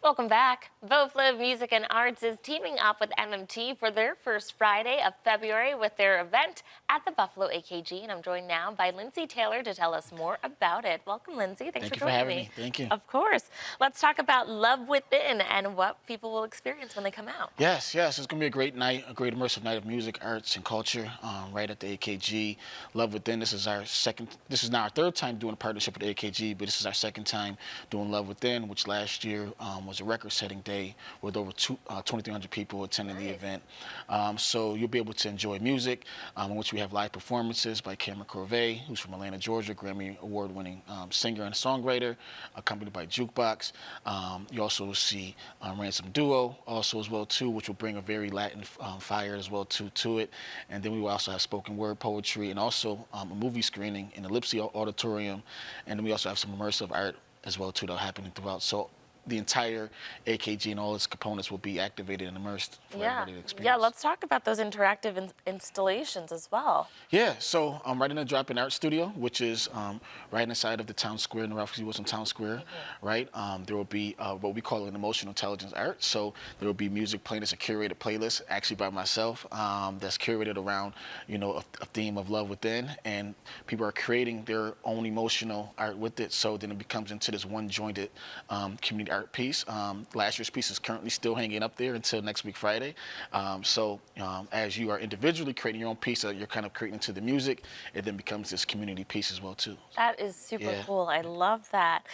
Welcome back. Beau Fleuve Music and Arts is teaming up with M&T for their first Friday of February with their event at the Buffalo AKG. And I'm joined now by Lindsay Taylor to tell us more about it. Welcome, Lindsay. Thanks for joining me. Thank you. Of course. Let's talk about Love Within and what people will experience when they come out. Yes. It's going to be a great night, a great immersive night of music, arts, and culture right at the AKG. Love Within, this is now our third time doing a partnership with the AKG, but this is our second time doing Love Within, which last year was a record-setting day with over 2,300 people attending the event. So you'll be able to enjoy music, in which we have live performances by Cameron Corvée, who's from Atlanta, Georgia, Grammy Award-winning singer and songwriter, accompanied by Jukebox. You also see Ransom Duo also as well too, which will bring a very Latin fire as well to it. And then we will also have spoken word poetry and also a movie screening in the Lipsy Auditorium. And then we also have some immersive art as well too that are happening throughout. So the entire AKG and all its components will be activated and immersed for everybody to experience. Yeah, let's talk about those interactive installations as well. Yeah, so right in the Drop-In Art Studio, which is right inside of the town square, in the Ralph C. Wilson Town Square, right? There will be what we call an emotional intelligence art. So there will be music playing as a curated playlist, actually by myself, that's curated around, a theme of love within, and people are creating their own emotional art with it. So then it becomes into this one jointed community art piece. Last year's piece is currently still hanging up there until next week Friday. As you are individually creating your own piece that you're kind of creating into the music, it then becomes this community piece as well too. That is super cool. I love that.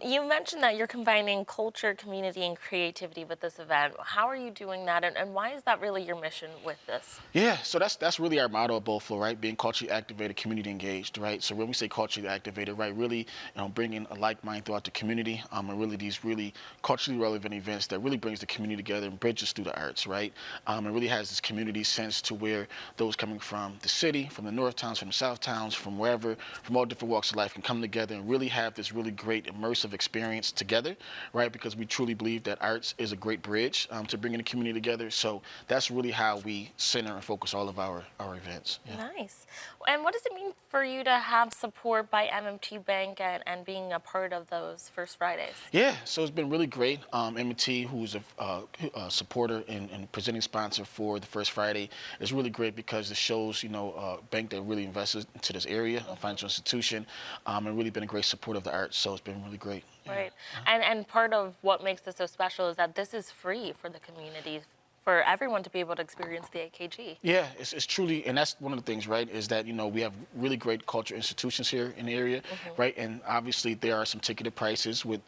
You mentioned that you're combining culture, community, and creativity with this event. How are you doing that, and why is that really your mission with this? Yeah, so that's really our motto at Beau Fleuve, right? Being culturally activated, community engaged, right? So when we say culturally activated, right, really bringing a like mind throughout the community, and really these really culturally relevant events that really brings the community together and bridges through the arts, right? And really has this community sense to where those coming from the city, from the north towns, from the south towns, from wherever, from all different walks of life can come together and really have this really great immersive experience together, right? Because we truly believe that arts is a great bridge to bringing the community together. So that's really how we center and focus all of our events. Yeah. Nice. And what does it mean for you to have support by M&T Bank and being a part of those First Fridays? Yeah, so it's been really great. M&T, who's a supporter and presenting sponsor for the First Friday, is really great because it shows, a bank that really invested into this area, a financial institution, and really been a great support of the arts. So it's been really great. Right. And part of what makes this so special is that this is free for the community, for everyone to be able to experience the AKG. Yeah, it's truly, and that's one of the things, right, is that, we have really great culture institutions here in the area, right, and obviously there are some ticketed prices with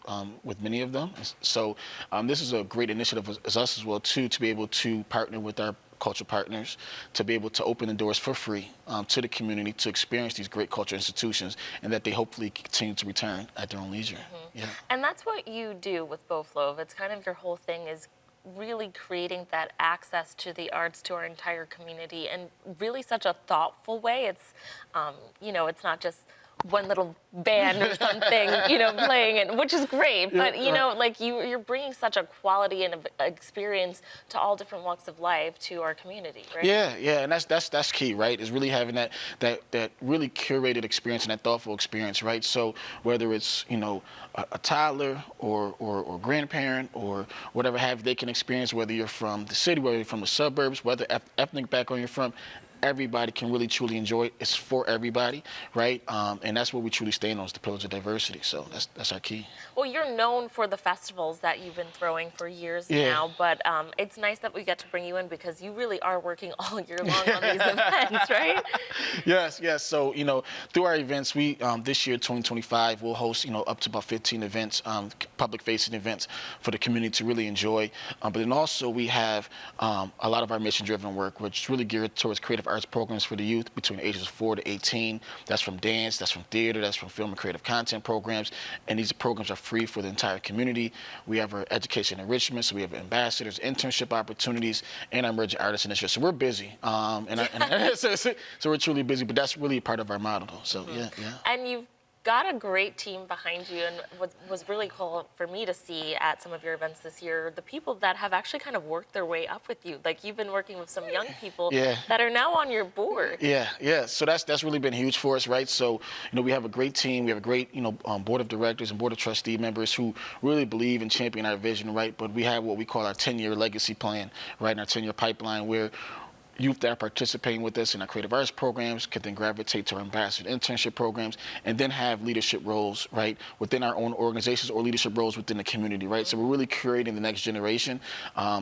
many of them. So this is a great initiative as us as well, too, to be able to partner with our culture partners to be able to open the doors for free to the community to experience these great culture institutions, and that they hopefully continue to return at their own leisure. Yeah. And that's what you do with Beau Fleuve. It's kind of your whole thing is really creating that access to the arts to our entire community in really such a thoughtful way. It's, it's not just one little band or something, playing it, which is great. But, like you're bringing such a quality and experience to all different walks of life to our community, right? Yeah, and that's key, right? Is really having that really curated experience and that thoughtful experience, right? So whether it's, a toddler or grandparent or whatever have you, they can experience, whether you're from the city, whether you're from the suburbs, whether ethnic background you're from, everybody can really truly enjoy it. It's for everybody, right? And that's what we truly stand on, is the pillars of diversity. So that's our key. Well, you're known for the festivals that you've been throwing for years now, but it's nice that we get to bring you in because you really are working all year long on these events, right? Yes. So, through our events, we, this year, 2025, we'll host, up to about 15 events, public-facing events for the community to really enjoy. But then also we have a lot of our mission-driven work, which is really geared towards creative arts programs for the youth between ages 4 to 18. That's from dance, that's from theater, that's from film and creative content programs. And these programs are free for the entire community. We have our education enrichment, so we have ambassadors, internship opportunities, and our emerging artists initiative. So we're busy. So we're truly busy, but that's really part of our model. So, yeah. And you've got a great team behind you, and was really cool for me to see at some of your events this year, the people that have actually kind of worked their way up with you. Like, you've been working with some young people Yeah. that are now on your board. Yeah. So that's really been huge for us, right? So we have a great team. We have a great board of directors and board of trustee members who really believe and champion our vision, right? But we have what we call our 10-year legacy plan, right? And our 10-year pipeline, where youth that are participating with us in our creative arts programs could then gravitate to our ambassador internship programs, and then have leadership roles, right, within our own organizations, or leadership roles within the community, right? So we're really creating the next generation.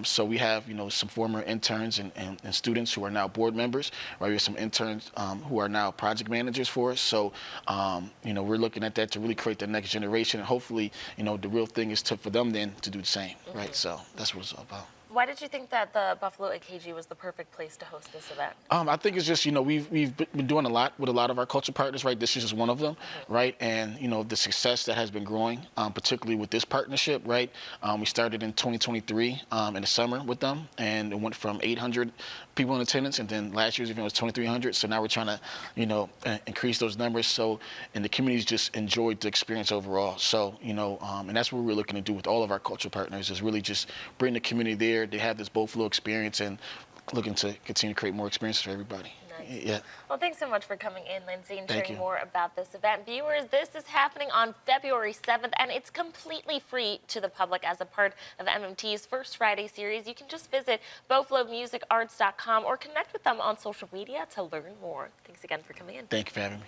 So we have, some former interns and students who are now board members, right? We have some interns who are now project managers for us. So, we're looking at that to really create the next generation, and hopefully, the real thing is for them then to do the same, right? So that's what it's all about. Why did you think that the Buffalo AKG was the perfect place to host this event? I think it's just, we've been doing a lot with a lot of our culture partners, right? This is just one of them, right? And, the success that has been growing, particularly with this partnership, right? We started in 2023 in the summer with them, and it went from 800 people in attendance, and then last year's event was 2,300. So now we're trying to, increase those numbers. So, and the community's just enjoyed the experience overall. So, and that's what we're looking to do with all of our culture partners, is really just bring the community there. They have this Beau Fleuve experience, and looking to continue to create more experiences for everybody. Nice. Yeah. Well, thanks so much for coming in, Lindsay, and Thank sharing you. more about this event. Viewers, this is happening on February 7th, and it's completely free to the public as a part of M&T's First Friday series. You can just visit beaufleuvemusicarts.com or connect with them on social media to learn more. Thanks again for coming in. Thank you for having me.